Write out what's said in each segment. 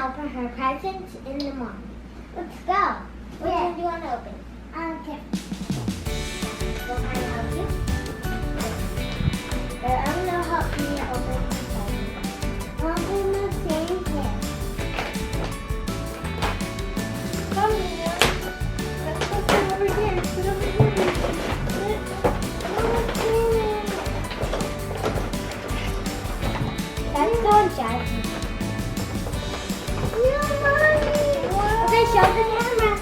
Mia open her presents in the morning. Let's go. Which one do you want to open? Okay. Well, can I help you? I'm going to help Mia open the presents. Open the same here. Come, Mia. Let's go sit over here. Sit over here. That's so Jasmine. Okay, show the camera.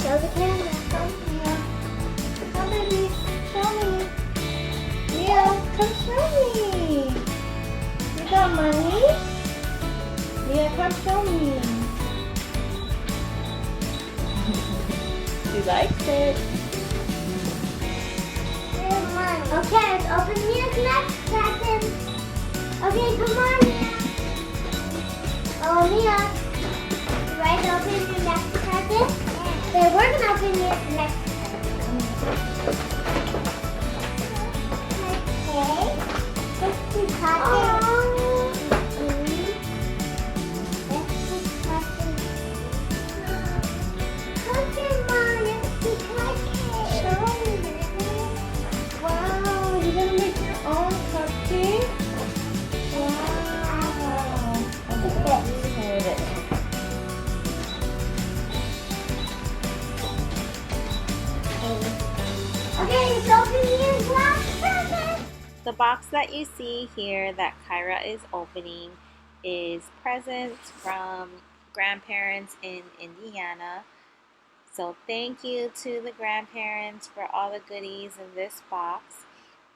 Show the camera. Come, Mia. Come, baby. Show me. Mia, come show me. You got money? Mia, come show me. She likes it. Okay, let's open Mia's next present. Okay, come on, Mia. Oh, Mia. You ready to open your next present? Okay, we're going to open Mia's next present. Okay. Let's do cotton. Let's do cotton. Cotton, Mom. Let's do cotton. Show me, baby. Wow, you're going to make your own cupcake? Wow. Look at this. Hold it. Okay, let's open Mia's last present. The box that you see here that Kyra is opening is presents from grandparents in Indiana. So thank you to the grandparents for all the goodies in this box.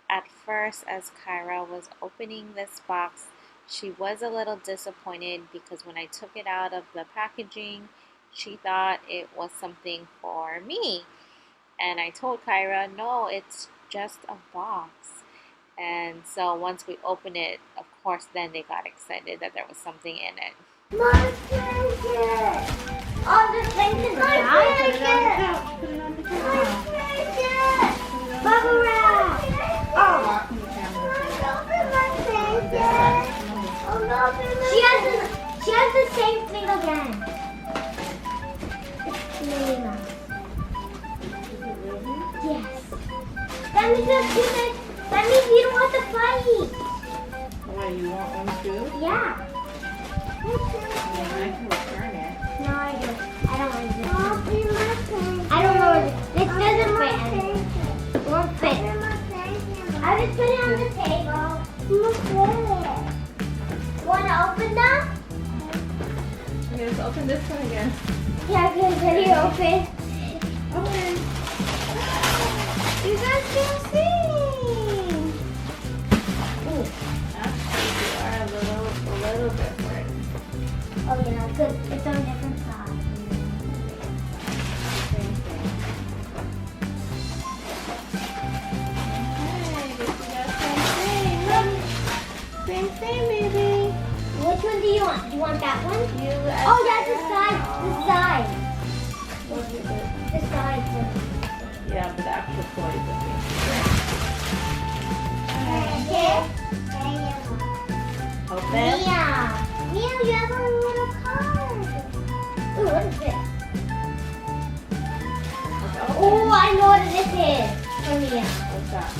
At first, as Kyra was opening this box, she was a little disappointed because when I took it out of the packaging, she thought it was something for me. And I told Kyra, no, it's just a box. And so once we opened it, of course, then they got excited that there was something in it. My favorite. Oh, the thing is my favorite. Put it on the My camera. favorite. Bubble wrap. Oh. Open my favorite. She has the same thing again. It's Minnie Mouse. Yes. That means that means you don't want to fight. Why, you want one too? Yeah. Yeah, I can return it. No, I don't. I don't want to. I don't know what this doesn't fit. It won't fit. I just put it on the table. Want to open them? Okay, let's open this one again. Yeah, because when you open. Okay. You guys can see. Ooh. Actually, you are a little different. Oh yeah, good. It's on a different side. Same thing. Okay, this is the same thing. Look. Same thing, baby. Which one do you want? Do you want that one? You Oh, that's the side. The side. What is it? The side. Yeah, but the actual toy is the same. Here. Open. Mia, you have a little card. Ooh, what is this? Oh, I know what this is. For Mia. What's that?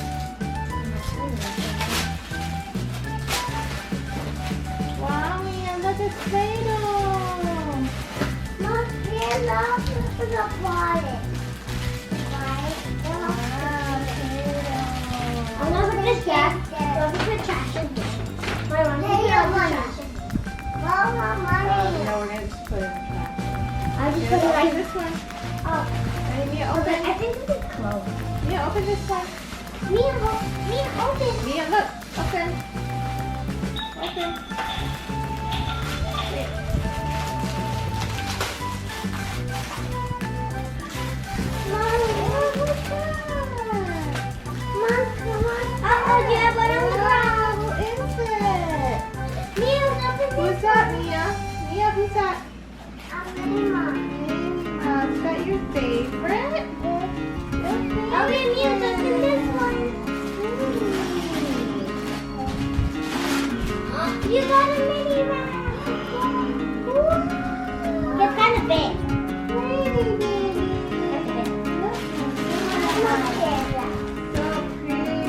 Wow, Mia, look at Play-Doh. Look, Mia, look for the wallet. Wow, Play-Doh. I'm gonna put this back. Don't put trash in here. My one. Hey, trash in. Mom, No, money. we're gonna just put it in the trash. I'll just Here, put it open like this one. Oh, Ready, Mia, okay. open. I think this is closed. Mia, open this one. Mia, open. Mia, look. Open. Open. Wait. Mom, what's that? Mom, come on. Oh, yeah, but on the ground. Who is it? Mia, open this. Who's that, Mia? Mia, who's that? Minnie Mouse. Is that your favorite? Okay, Mia, open this one. You got a Minnie Mouse. It's kind of big. Pretty, baby. That's a big. So pretty.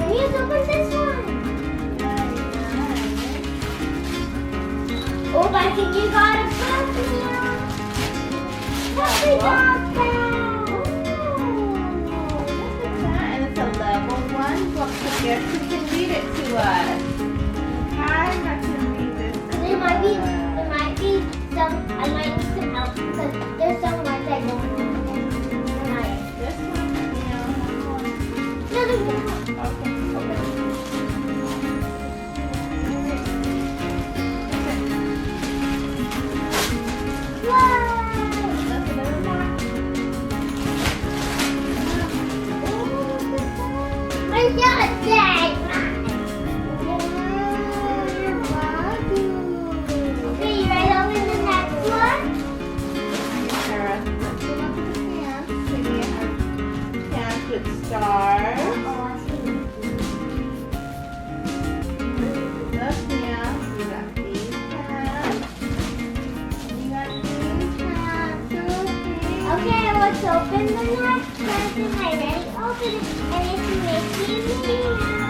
Let's open this one. Oh, but I think you got a puppy now. Puppy dog bag. Look at that. And it's a level 1 book. So guess who can read it to us? I'm not going to read this. There might be some, I might need some help because there's some words I don't know. This one, No, there's one. Okay, open it. Whoa! That's a little more. I got a tag. Okay, you ready to open the next one? Sarah, let's look at the pants. Maybe you have pants with stars. Oh, I see. Look, Mia. You got these pants. You got these pants. So pretty. Okay, let's open the next present. I already opened it, and it's Mickey Mouse.